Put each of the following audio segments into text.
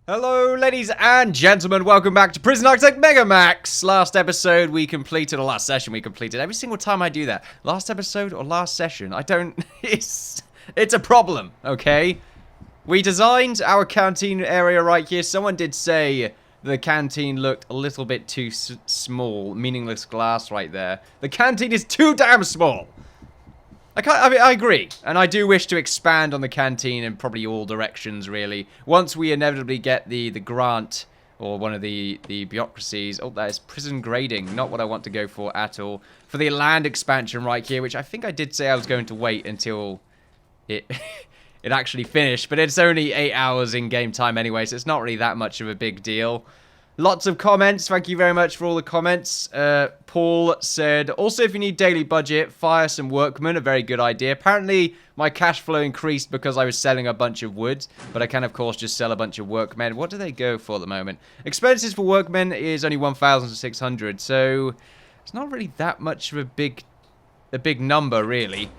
Hello, ladies and gentlemen. Welcome back to Prison Architect Megamax. Last episode we completed, or last session we completed. Every single time I do that. Last episode or last session, I don't... It's a problem, okay? We designed our canteen area right here. Someone did say the canteen looked a little bit too small. Meaningless glass right there. The canteen is too damn small. I agree, and I do wish to expand on the canteen in probably all directions, really. Once we inevitably get the grant, or one of the bureaucracies. Oh, that is prison grading, not what I want to go for at all. For the land expansion right here, which I think I did say I was going to wait until it it actually finished. But it's only 8 hours in game time anyway, so it's not really that much of a big deal. Lots of comments. Thank you very much for all the comments. Paul said, also, if you need daily budget, fire some workmen. A very good idea. Apparently, my cash flow increased because I was selling a bunch of wood. But I can, of course, just sell a bunch of workmen. What do they go for at the moment? Expenses for workmen is only 1,600. So, it's not really that much of a big number, really.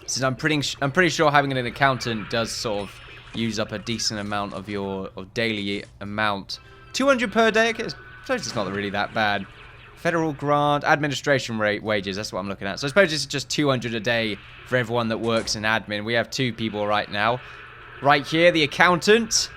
Since I'm pretty sure having an accountant does sort of use up a decent amount of your daily amount. 200 per day, I suppose it's not really that bad. Federal grant, administration rate, wages, that's what I'm looking at. So I suppose it's just 200 a day for everyone that works in admin. We have 2 people right now. Right here, the accountant.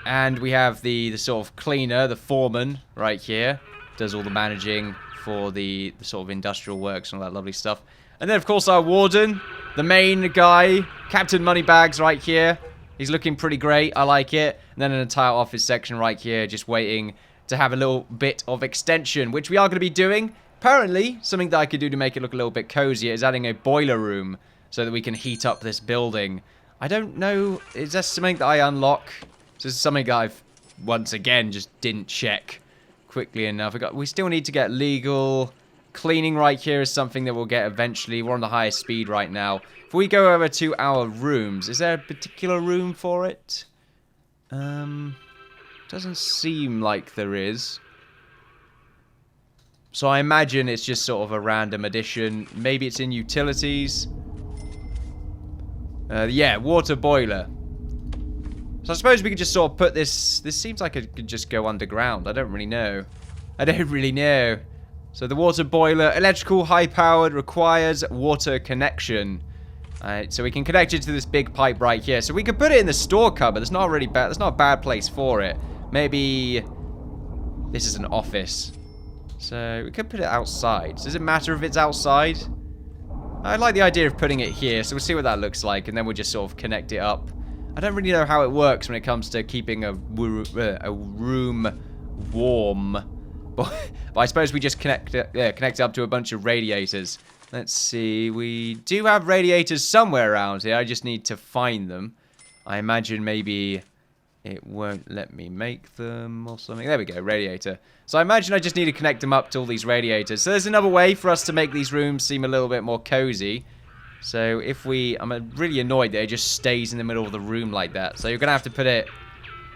And we have the sort of cleaner, the foreman, right here. Does all the managing for the sort of industrial works and all that lovely stuff. And then, of course, our warden, the main guy, Captain Moneybags right here. He's looking pretty great. I like it. And then an entire office section right here, just waiting to have a little bit of extension, which we are going to be doing. Apparently, something that I could do to make it look a little bit cozier is adding a boiler room so that we can heat up this building. I don't know. Is that something that I unlock? This is something that I've, once again, just didn't check quickly enough. We still need to get legal. Cleaning right here is something that we'll get eventually. We're on the highest speed right now. If we go over to our rooms, is there a particular room for it? Doesn't seem like there is. So I imagine it's just sort of a random addition. Maybe it's in utilities. Yeah, water boiler. So I suppose we could just sort of put this... This seems like it could just go underground. I don't really know. So the water boiler, electrical, high-powered, requires water connection. Alright, so we can connect it to this big pipe right here. So we could put it in the store cupboard. That's not really bad. That's not a bad place for it. Maybe this is an office. So we could put it outside. Does it matter if it's outside? I like the idea of putting it here. So we'll see what that looks like, and then we'll just sort of connect it up. I don't really know how it works when it comes to keeping a room warm. But I suppose we just connect it up to a bunch of radiators. Let's see. We do have radiators somewhere around here. I just need to find them. I imagine maybe it won't let me make them or something. There we go, radiator. So I imagine I just need to connect them up to all these radiators. So there's another way for us to make these rooms seem a little bit more cozy. So if we... I'm really annoyed that it just stays in the middle of the room like that. So you're going to have to put it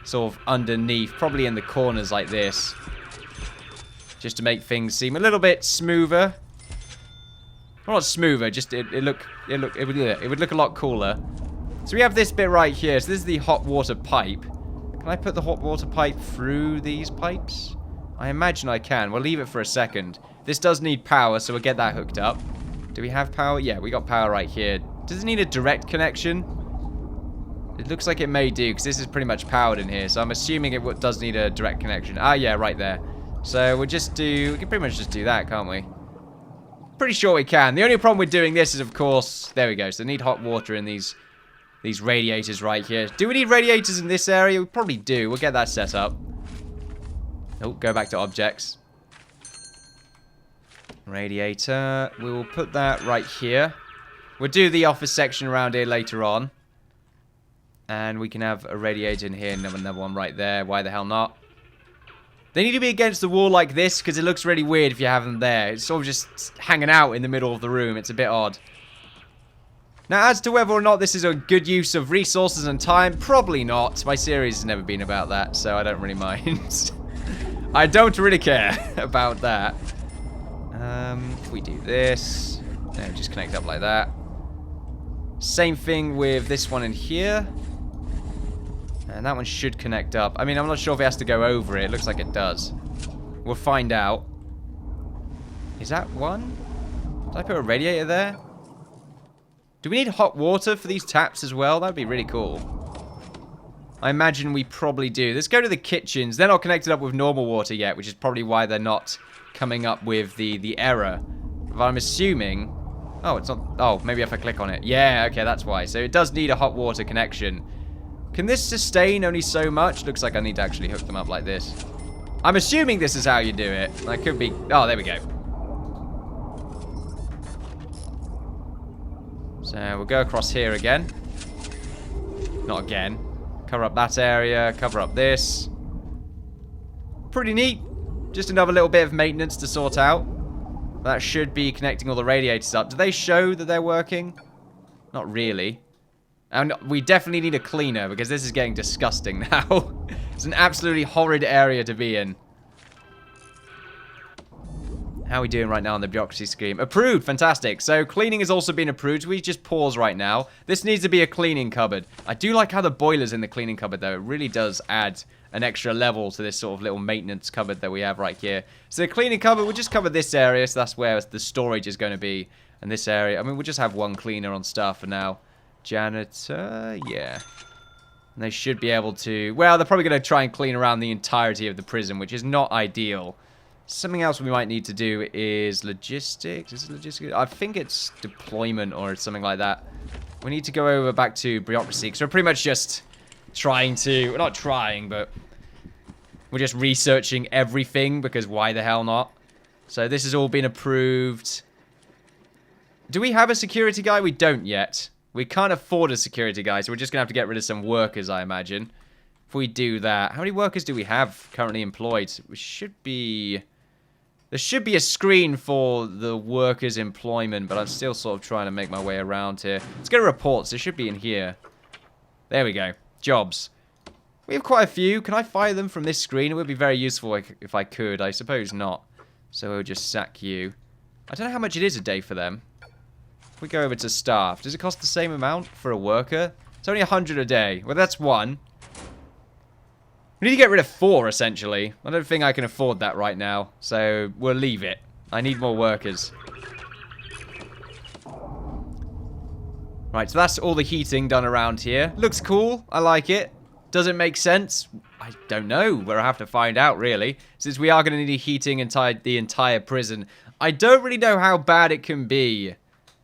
sort of underneath, probably in the corners like this. Just to make things seem a little bit smoother. Well, not smoother, just it would look a lot cooler. So we have this bit right here. So this is the hot water pipe. Can I put the hot water pipe through these pipes? I imagine I can. We'll leave it for a second. This does need power, so we'll get that hooked up. Do we have power? Yeah, we got power right here. Does it need a direct connection? It looks like it may do, because this is pretty much powered in here. So I'm assuming it does need a direct connection. Ah, yeah, right there. So we can pretty much just do that, can't we? Pretty sure we can. The only problem with doing this is, of course, there we go. So they need hot water in these radiators right here. Do we need radiators in this area? We probably do. We'll get that set up. Oh, go back to objects. Radiator. We will put that right here. We'll do the office section around here later on. And we can have a radiator in here and another one right there. Why the hell not? They need to be against the wall like this, because it looks really weird if you have them there. It's sort of just hanging out in the middle of the room. It's a bit odd. Now, as to whether or not this is a good use of resources and time, probably not. My series has never been about that, so I don't really mind. I don't really care about that. If we do this, just connect up like that. Same thing with this one in here. And that one should connect up. I mean, I'm not sure if it has to go over it. It looks like it does. We'll find out. Is that one? Did I put a radiator there? Do we need hot water for these taps as well? That would be really cool. I imagine we probably do. Let's go to the kitchens. They're not connected up with normal water yet, which is probably why they're not coming up with the error. But I'm assuming... Oh, it's not... Oh, maybe if I click on it. Yeah, okay, that's why. So it does need a hot water connection. Can this sustain only so much? Looks like I need to actually hook them up like this. I'm assuming this is how you do it. That could be... Oh, there we go. So we'll go across here again. Not again. Cover up that area. Cover up this. Pretty neat. Just another little bit of maintenance to sort out. That should be connecting all the radiators up. Do they show that they're working? Not really. And we definitely need a cleaner because this is getting disgusting now. It's an absolutely horrid area to be in. How are we doing right now on the bureaucracy scheme? Approved! Fantastic. So cleaning has also been approved. We just pause right now. This needs to be a cleaning cupboard. I do like how the boiler's in the cleaning cupboard, though. It really does add an extra level to this sort of little maintenance cupboard that we have right here. So the cleaning cupboard, we'll just cover this area. So that's where the storage is going to be. And this area, I mean, we'll just have one cleaner on staff for now. Janitor, yeah. And they should be able to... Well, they're probably going to try and clean around the entirety of the prison, which is not ideal. Something else we might need to do is logistics. Is it logistics? I think it's deployment or something like that. We need to go over back to bureaucracy because we're pretty much just trying to... We're not trying, but we're just researching everything because why the hell not? So this has all been approved. Do we have a security guy? We don't yet. We can't afford a security guy, so we're just going to have to get rid of some workers, I imagine. If we do that, how many workers do we have currently employed? We should be... There should be a screen for the workers' employment, but I'm still sort of trying to make my way around here. Let's go to reports. It should be in here. There we go. Jobs. We have quite a few. Can I fire them from this screen? It would be very useful if I could. I suppose not. So we'll just sack you. I don't know how much it is a day for them. If we go over to staff, does it cost the same amount for a worker? It's only 100 a day. Well, that's one. We need to get rid of 4, essentially. I don't think I can afford that right now. So, we'll leave it. I need more workers. Right, so that's all the heating done around here. Looks cool. I like it. Does it make sense? I don't know. We'll have to find out, really. Since we are going to need heating inside the entire prison. I don't really know how bad it can be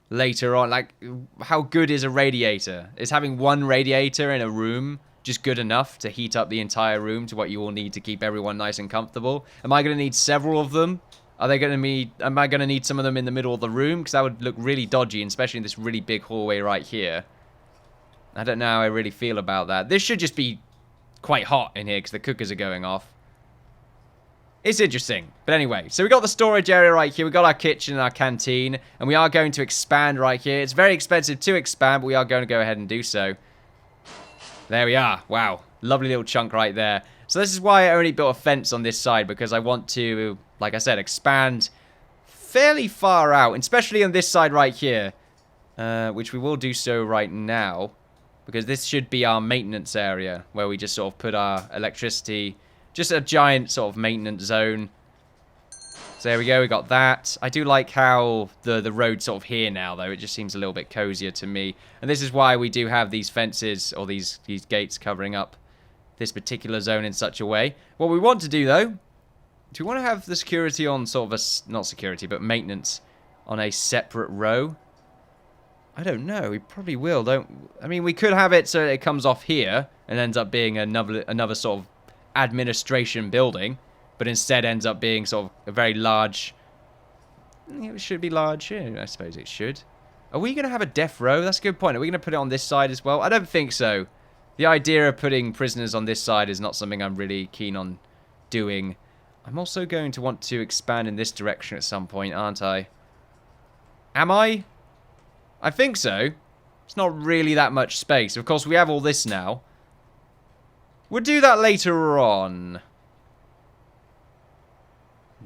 later on. Like, how good is a radiator? Is having one radiator in a room just good enough to heat up the entire room to what you all need to keep everyone nice and comfortable? Am I going to need several of them? Am I going to need some of them in the middle of the room? Because that would look really dodgy, especially in this really big hallway right here. I don't know how I really feel about that. This should just be quite hot in here because the cookers are going off. It's interesting. But anyway, so we got the storage area right here. We got our kitchen and our canteen. And we are going to expand right here. It's very expensive to expand, but we are going to go ahead and do so. There we are. Wow. Lovely little chunk right there. So this is why I only built a fence on this side, because I want to, like I said, expand fairly far out, especially on this side right here, which we will do so right now, because this should be our maintenance area, where we just sort of put our electricity, just a giant sort of maintenance zone. So there we go, we got that. I do like how the road's sort of here now, though. It just seems a little bit cozier to me. And this is why we do have these fences, or these gates covering up this particular zone in such a way. What we want to do, though, do we want to have the security on sort of a, not security, but maintenance on a separate row? I don't know. We probably will, I mean, we could have it so it comes off here and ends up being another sort of administration building. But instead ends up being sort of a very large... It should be large. Yeah, I suppose it should. Are we going to have a death row? That's a good point. Are we going to put it on this side as well? I don't think so. The idea of putting prisoners on this side is not something I'm really keen on doing. I'm also going to want to expand in this direction at some point, aren't I? Am I? I think so. It's not really that much space. Of course, we have all this now. We'll do that later on.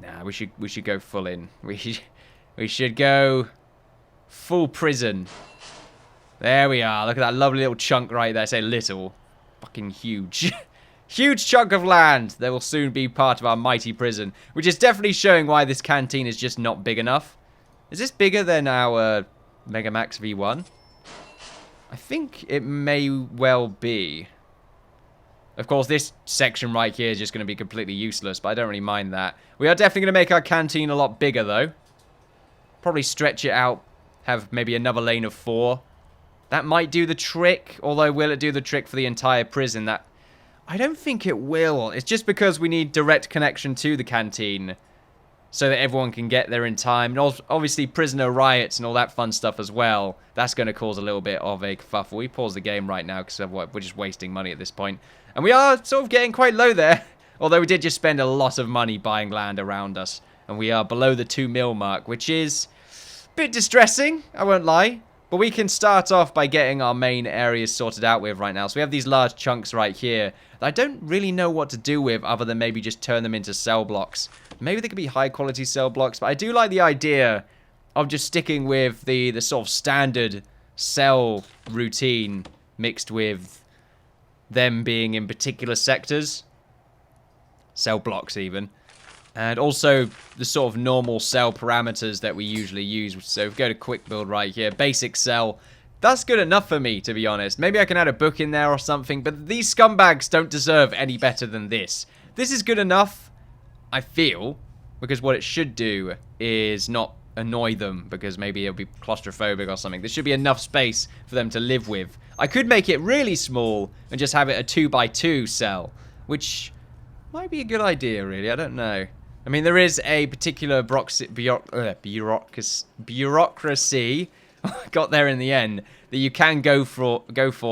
Nah, we should go full in. We should go full prison. There we are. Look at that lovely little chunk right there. Say little. fucking huge. Huge chunk of land that will soon be part of our mighty prison, which is definitely showing why this canteen is just not big enough. Is this bigger than our Megamax V1? I think it may well be. Of course, this section right here is just going to be completely useless, but I don't really mind that. We are definitely going to make our canteen a lot bigger, though. Probably stretch it out, have maybe another lane of 4. That might do the trick, although will it do the trick for the entire prison? That I don't think it will. It's just because we need direct connection to the canteen so that everyone can get there in time. And obviously prisoner riots and all that fun stuff as well. That's going to cause a little bit of a kerfuffle. We pause the game right now because we're just wasting money at this point. And we are sort of getting quite low there. Although we did just spend a lot of money buying land around us. And we are below the 2 mil mark, which is a bit distressing, I won't lie. But we can start off by getting our main areas sorted out with right now. So we have these large chunks right here that I don't really know what to do with other than maybe just turn them into cell blocks. Maybe they could be high quality cell blocks, but I do like the idea of just sticking with the sort of standard cell routine mixed with them being in particular sectors. Cell blocks even. And also the sort of normal cell parameters that we usually use. So if we go to quick build right here, basic cell. That's good enough for me, to be honest. Maybe I can add a book in there or something, but these scumbags don't deserve any better than this. This is good enough, I feel, because what it should do is not annoy them, because maybe it'll be claustrophobic or something. There should be enough space for them to live with. I could make it really small and just have it a 2x2 cell, which might be a good idea, really. I don't know. I mean, there is a particular bureaucracy, got there in the end, that you can go for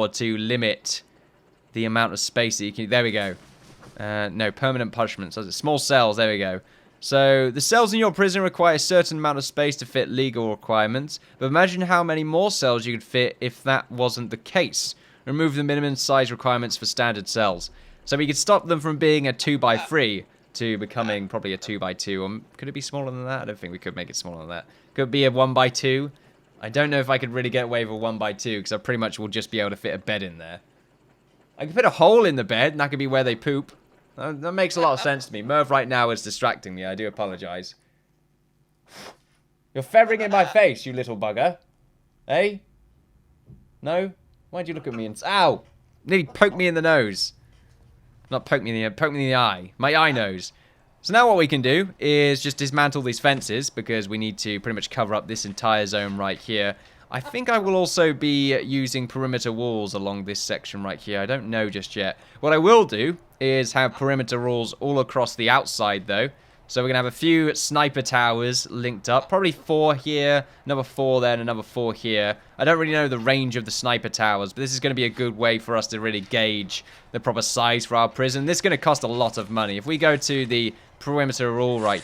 to limit the amount of space that you can. There we go. No, permanent punishments. Small cells, there we go. So, the cells in your prison require a certain amount of space to fit legal requirements, but imagine how many more cells you could fit if that wasn't the case. Remove the minimum size requirements for standard cells. So we could stop them from being a 2x3 to becoming probably a 2x2. Or could it be smaller than that? I don't think we could make it smaller than that. Could it be a 1x2? I don't know if I could really get away with a 1x2, because I pretty much will just be able to fit a bed in there. I could put a hole in the bed, and that could be where they poop. That makes a lot of sense to me. Merv right now is distracting me. I do apologize. You're feathering in my face, you little bugger. Eh? No? Why'd you look at me and... Ow! Nearly poke me in the nose. Not poke me in the... Poke me in the eye. My eye nose. So now what we can do is just dismantle these fences, because we need to pretty much cover up this entire zone right here. I think I will also be using perimeter walls along this section right here. I don't know just yet. What I will do is have perimeter walls all across the outside, though. So we're going to have a few sniper towers linked up. Probably 4 here, another 4 there, and another 4 here. I don't really know the range of the sniper towers, but this is going to be a good way for us to really gauge the proper size for our prison. This is going to cost a lot of money. If we go to the perimeter wall right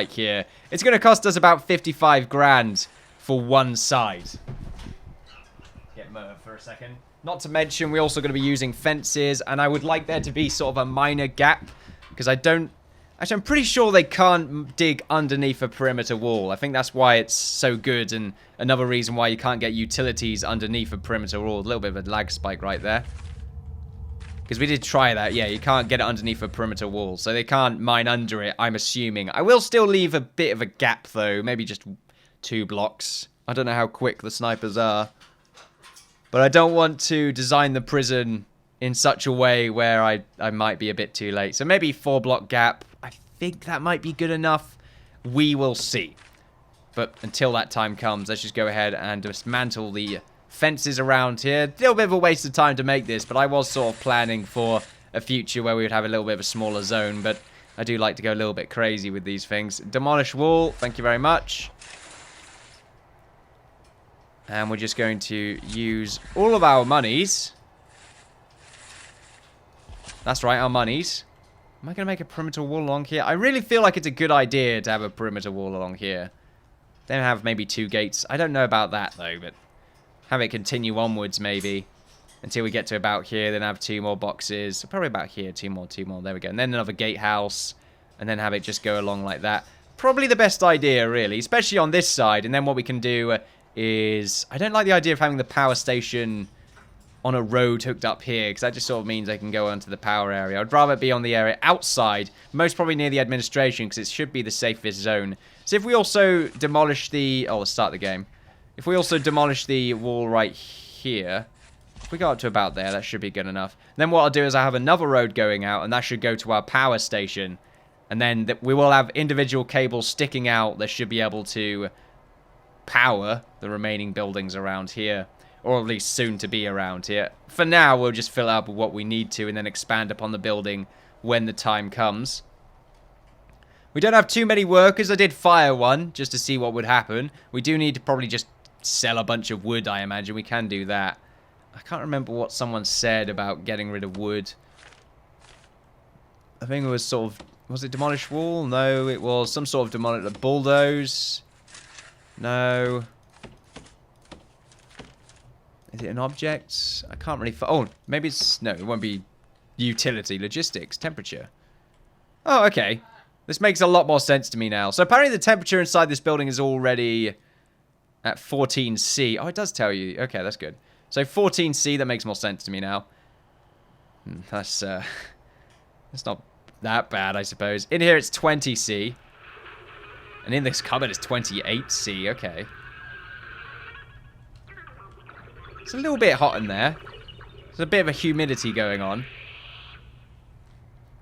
here, it's going to cost us about 55 grand for one side. Get Merv for a second. Not to mention, we're also going to be using fences, and I would like there to be sort of a minor gap, because I don't... Actually, I'm pretty sure they can't dig underneath a perimeter wall. I think that's why it's so good, and another reason why you can't get utilities underneath a perimeter wall. A little bit of a lag spike right there. Because we did try that. Yeah, you can't get it underneath a perimeter wall, so they can't mine under it, I'm assuming. I will still leave a bit of a gap, though. Maybe just 2 blocks. I don't know how quick the snipers are. But I don't want to design the prison in such a way where I might be a bit too late. So maybe 4-block gap. I think that might be good enough. We will see. But until that time comes, let's just go ahead and dismantle the fences around here. A little bit of a waste of time to make this, but I was sort of planning for a future where we would have a little bit of a smaller zone. But I do like to go a little bit crazy with these things. Demolish wall. Thank you very much. And we're just going to use all of our monies. That's right, our monies. Am I going to make a perimeter wall along here? I really feel like it's a good idea to have a perimeter wall along here. Then have maybe 2 gates. I don't know about that, though, but have it continue onwards, maybe, until we get to about here. Then have 2 more boxes. Probably about here, 2 more. There we go. And then another gatehouse. And then have it just go along like that. Probably the best idea, really, especially on this side. And then what we can do... is I don't like the idea of having the power station on a road hooked up here, because that just sort of means they can go onto the power area. I'd rather be on the area outside, most probably near the administration, because it should be the safest zone. So if we also demolish the... Oh, let's start the game. If we also demolish the wall right here, if we go up to about there, that should be good enough. Then what I'll do is I have another road going out, and that should go to our power station. And then we will have individual cables sticking out that should be able to power the remaining buildings around here. Or at least soon to be around here. For now, we'll just fill up with what we need to and then expand upon the building when the time comes. We don't have too many workers. I did fire one just to see what would happen. We do need to probably just sell a bunch of wood, I imagine. We can do that. I can't remember what someone said about getting rid of wood. I think it was sort of... Was it demolish wall? No, it was some sort of demolish... Bulldoze. No... Is it an object? I can't really... Oh, maybe it's... No, it won't be utility, logistics, temperature. Oh, okay. This makes a lot more sense to me now. So apparently the temperature inside this building is already at 14C. Oh, it does tell you. Okay, that's good. So 14C, that makes more sense to me now. That's not that bad, I suppose. In here it's 20C. And in this cupboard it's 28C. Okay. It's a little bit hot in there. There's a bit of a humidity going on.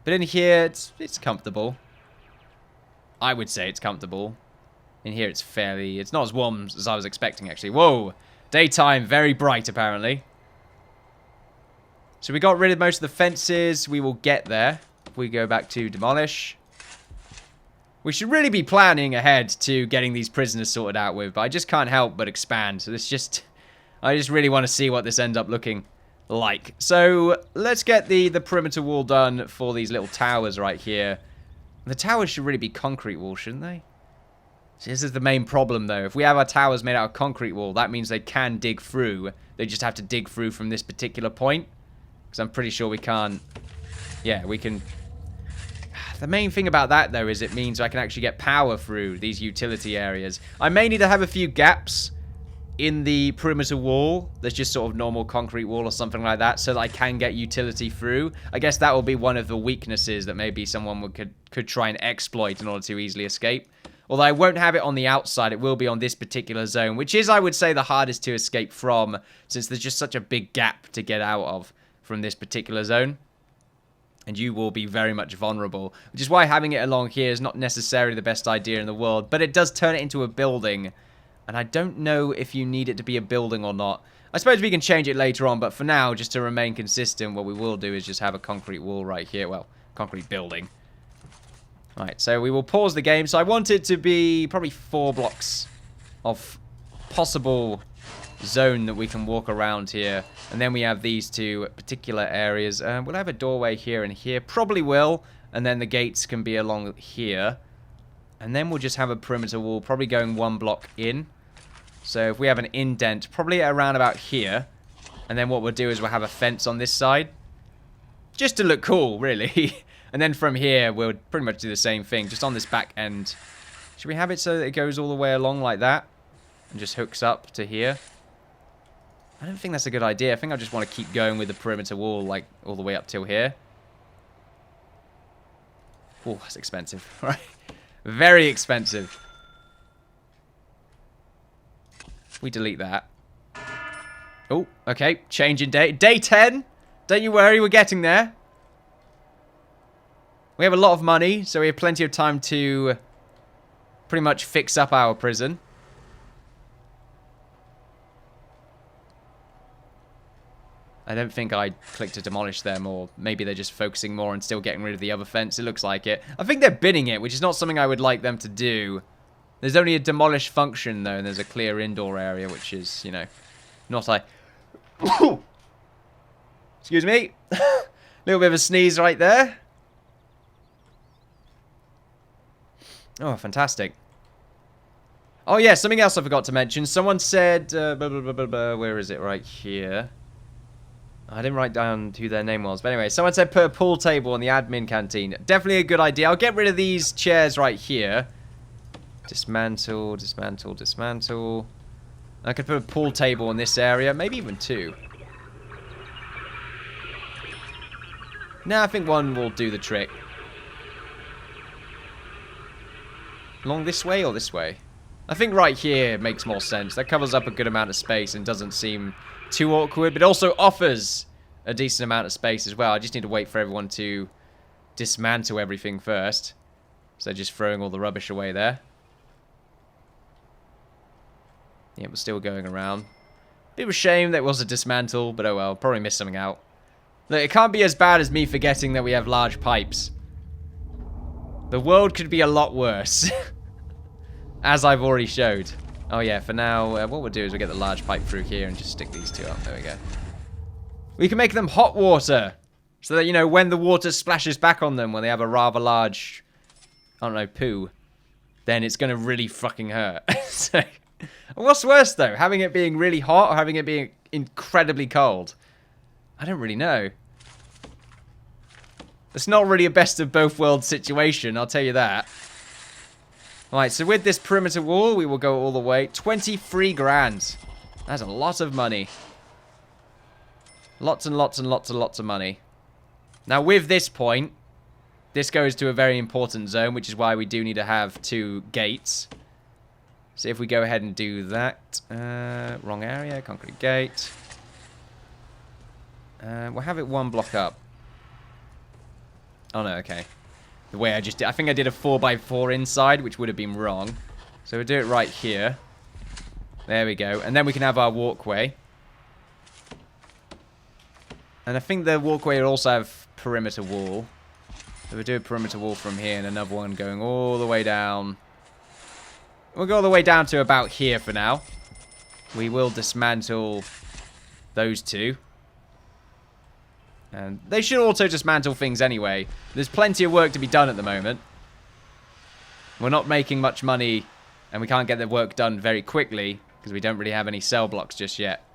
But in here, it's comfortable. I would say it's comfortable. In here, it's fairly... It's not as warm as I was expecting, actually. Whoa! Daytime, very bright, apparently. So we got rid of most of the fences. We will get there. If we go back to demolish. We should really be planning ahead to getting these prisoners sorted out with. But I just can't help but expand. So it's just... I just really want to see what this ends up looking like. So, let's get the perimeter wall done for these little towers right here. The towers should really be concrete wall, shouldn't they? See, this is the main problem, though. If we have our towers made out of concrete wall, that means they can dig through. They just have to dig through from this particular point. Because I'm pretty sure we can't... Yeah, we can... The main thing about that, though, is it means I can actually get power through these utility areas. I may need to have a few gaps in the perimeter wall. There's just sort of normal concrete wall or something like that, so that I can get utility through. I guess that will be one of the weaknesses that maybe someone could try and exploit in order to easily escape. Although I won't have it on the outside, it will be on this particular zone, which is, I would say, the hardest to escape from, since there's just such a big gap to get out of from this particular zone. And you will be very much vulnerable, which is why having it along here is not necessarily the best idea in the world, but it does turn it into a building. And I don't know if you need it to be a building or not. I suppose we can change it later on, but for now, just to remain consistent, what we will do is just have a concrete wall right here. Well, concrete building. Alright, so we will pause the game. So I want it to be probably 4 blocks of possible zone that we can walk around here. And then we have these two particular areas. We'll have a doorway here and here. Probably will. And then the gates can be along here. And then we'll just have a perimeter wall, probably going 1 block in. So if we have an indent, probably around about here. And then what we'll do is we'll have a fence on this side. Just to look cool, really. And then from here, we'll pretty much do the same thing, just on this back end. Should we have it so that it goes all the way along like that? And just hooks up to here? I don't think that's a good idea. I think I just want to keep going with the perimeter wall, like, all the way up till here. Oh, that's expensive. Right. Very expensive. We delete that. Oh, okay. Change in day. Day 10. Don't you worry, we're getting there. We have a lot of money, so we have plenty of time to pretty much fix up our prison. I don't think I clicked to demolish them, or maybe they're just focusing more on still getting rid of the other fence. It looks like it. I think they're binning it, which is not something I would like them to do. There's only a demolish function, though, and there's a clear indoor area, which is, you know, not like... Excuse me. Little bit of a sneeze right there. Oh, fantastic. Oh, yeah, something else I forgot to mention. Someone said... where is it? Right here. I didn't write down who their name was. But anyway, someone said put a pool table in the admin canteen. Definitely a good idea. I'll get rid of these chairs right here. Dismantle, dismantle, dismantle. I could put a pool table in this area. Maybe even 2. No, I think one will do the trick. Along this way or this way? I think right here makes more sense. That covers up a good amount of space and doesn't seem too awkward, but also offers a decent amount of space as well. I just need to wait for everyone to dismantle everything first. So just throwing all the rubbish away there. Yeah, we're still going around. Bit of a shame that it was a dismantle, but oh well, probably missed something out. Look, it can't be as bad as me forgetting that we have large pipes. The world could be a lot worse. As I've already showed. Oh yeah, for now, what we'll do is we'll get the large pipe through here and just stick these two up. There we go. We can make them hot water. So that, you know, when the water splashes back on them, when they have a rather large, I don't know, poo, then it's going to really fucking hurt. So, what's worse, though? Having it being really hot or having it being incredibly cold? I don't really know. It's not really a best of both worlds situation, I'll tell you that. Alright, so with this perimeter wall, we will go all the way. 23 grand. That's a lot of money. Lots and lots and lots and lots of money. Now, with this point, this goes to a very important zone, which is why we do need to have 2 gates. So if we go ahead and do that. Wrong area, concrete gate. We'll have it 1 block up. Oh no, okay. The way I just did, I think I did a 4x4 inside, which would have been wrong. So we'll do it right here. There we go. And then we can have our walkway. And I think the walkway will also have perimeter wall. So we'll do a perimeter wall from here and another one going all the way down. We'll go all the way down to about here for now. We will dismantle those 2. And they should also dismantle things anyway. There's plenty of work to be done at the moment. We're not making much money, and we can't get the work done very quickly, because we don't really have any cell blocks just yet.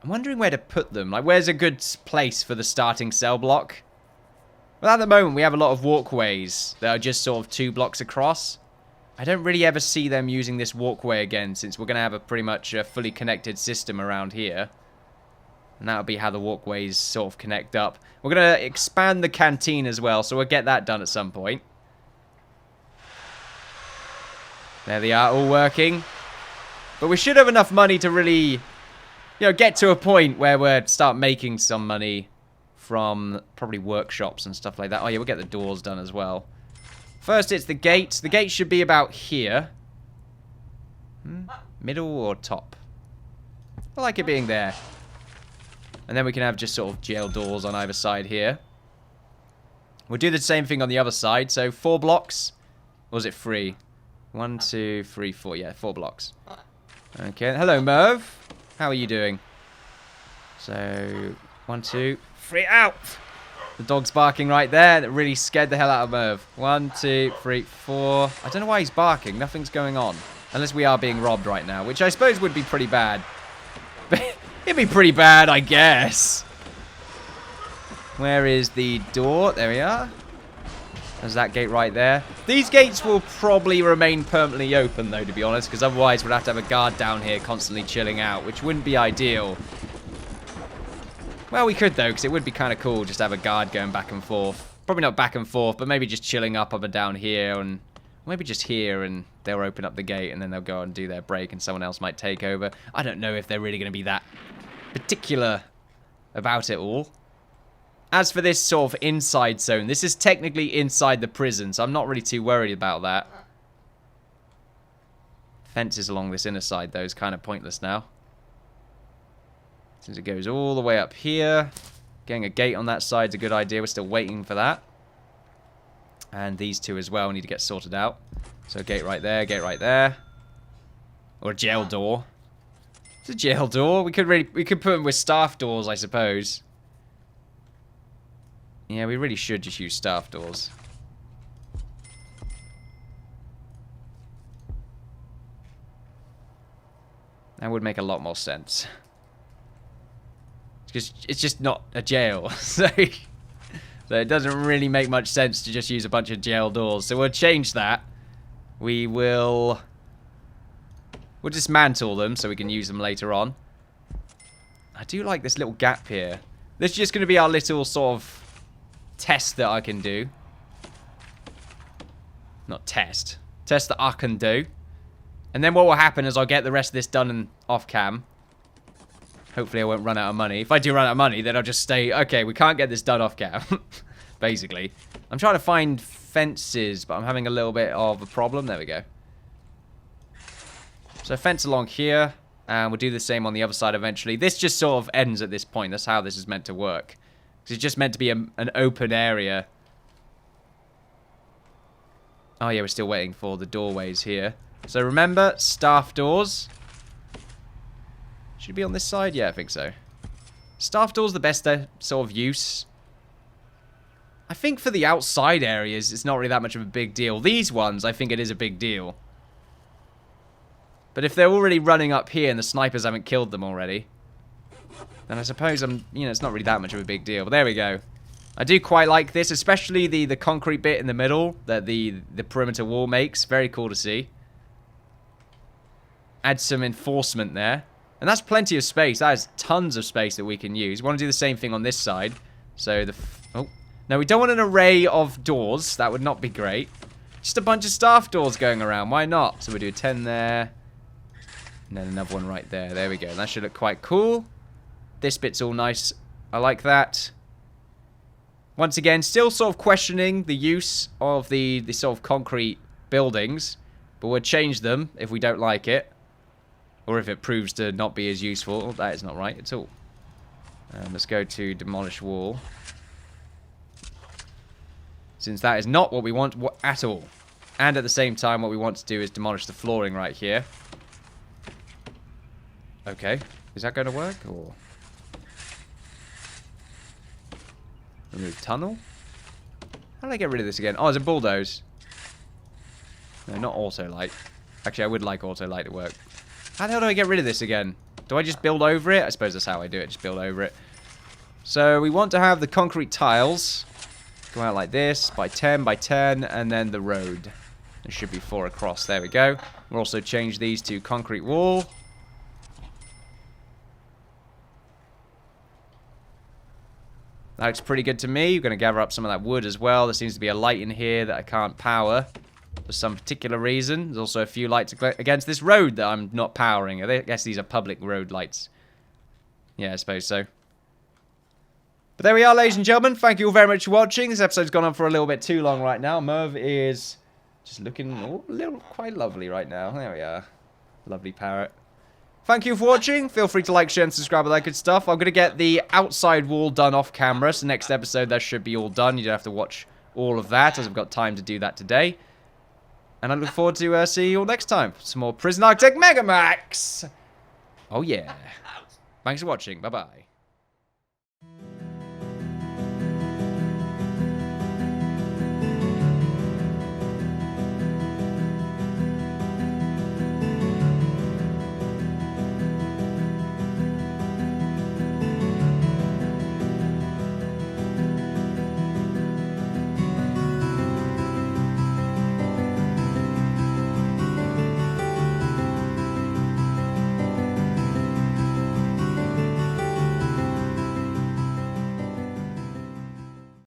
I'm wondering where to put them. Like, where's a good place for the starting cell block? Well, at the moment, we have a lot of walkways that are just sort of 2 blocks across. I don't really ever see them using this walkway again, since we're going to have a pretty much fully connected system around here. And that'll be how the walkways sort of connect up. We're going to expand the canteen as well, so we'll get that done at some point. There they are, all working. But we should have enough money to really, you know, get to a point where we'll start making some money from probably workshops and stuff like that. Oh yeah, we'll get the doors done as well. First, it's the gate. The gate should be about here. Middle or top? I like it being there. And then we can have just sort of jail doors on either side here. We'll do the same thing on the other side. So 4 blocks. Or was it 3? 1, 2, 3, 4. Yeah, 4 blocks. Okay. Hello, Merv. How are you doing? So 1, 2, 3, out. The dog's barking right there. That really scared the hell out of Merv. 1, 2, 3, 4. I don't know why he's barking. Nothing's going on. Unless we are being robbed right now, which I suppose would be pretty bad. It'd be pretty bad, I guess. Where is the door? There we are. There's that gate right there. These gates will probably remain permanently open, though, to be honest, because otherwise we'd have to have a guard down here constantly chilling out, which wouldn't be ideal. Well, we could, though, because it would be kind of cool just to have a guard going back and forth. Probably not back and forth, but maybe just chilling up and down here, and maybe just here, and they'll open up the gate, and then they'll go and do their break, and someone else might take over. I don't know if they're really going to be that particular about it all. As for this sort of inside zone, this is technically inside the prison, so I'm not really too worried about that. Fences along this inner side, though, is kind of pointless now. Since it goes all the way up here. Getting a gate on that side is a good idea. We're still waiting for that. And these 2 as well need to get sorted out. So gate right there, gate right there. Or a jail door. It's a jail door. We could put them with staff doors, I suppose. Yeah, we really should just use staff doors. That would make a lot more sense. It's just not a jail. So it doesn't really make much sense to just use a bunch of jail doors. So we'll change that. We'll dismantle them so we can use them later on. I do like this little gap here. This is just going to be our little sort of test that I can do. Not test. Test that I can do. And then what will happen is I'll get the rest of this done and off cam. Hopefully I won't run out of money. If I do run out of money, then I'll just stay... Okay, we can't get this done off cam. Basically. I'm trying to find fences, but I'm having a little bit of a problem. There we go. So fence along here. And we'll do the same on the other side eventually. This just sort of ends at this point. That's how this is meant to work. Because it's just meant to be an open area. Oh yeah, we're still waiting for the doorways here. So remember, staff doors. Should it be on this side? Yeah, I think so. Staff doors the best sort of use. I think for the outside areas, it's not really that much of a big deal. These ones, I think it is a big deal. But if they're already running up here and the snipers haven't killed them already, then I suppose it's not really that much of a big deal. But there we go. I do quite like this, especially the concrete bit in the middle that the perimeter wall makes. Very cool to see. Add some enforcement there. And that's plenty of space. That is tons of space that we can use. We want to do the same thing on this side. So oh. No, we don't want an array of doors. That would not be great. Just a bunch of staff doors going around. Why not? So we'll do 10 there. And then another one right there. There we go. That should look quite cool. This bit's all nice. I like that. Once again, still sort of questioning the use of the sort of concrete buildings. But we'll change them if we don't like it. Or if it proves to not be as useful. That is not right at all. Let's go to demolish wall. Since that is not what we want at all. And at the same time, what we want to do is demolish the flooring right here. Okay. Is that going to work? Or remove tunnel? How do I get rid of this again? Oh, it's a bulldoze. No, not auto light. Actually, I would like auto light to work. How the hell do I get rid of this again? Do I just build over it? I suppose that's how I do it. Just build over it. So we want to have the concrete tiles go out like this, by 10, by 10, and then the road. There should be 4 across. There we go. We'll also change these to concrete wall. That looks pretty good to me. We're going to gather up some of that wood as well. There seems to be a light in here that I can't power for some particular reason. There's also a few lights against this road that I'm not powering. I guess these are public road lights. Yeah, I suppose so. But there we are, ladies and gentlemen. Thank you all very much for watching. This episode's gone on for a little bit too long right now. Merv is just looking quite lovely right now. There we are. Lovely parrot. Thank you for watching. Feel free to like, share, and subscribe, all that good stuff. I'm going to get the outside wall done off camera. So next episode, that should be all done. You don't have to watch all of that, as I've got time to do that today. And I look forward to seeing you all next time for some more Prison Architect Megamax. Oh, yeah. Thanks for watching. Bye-bye.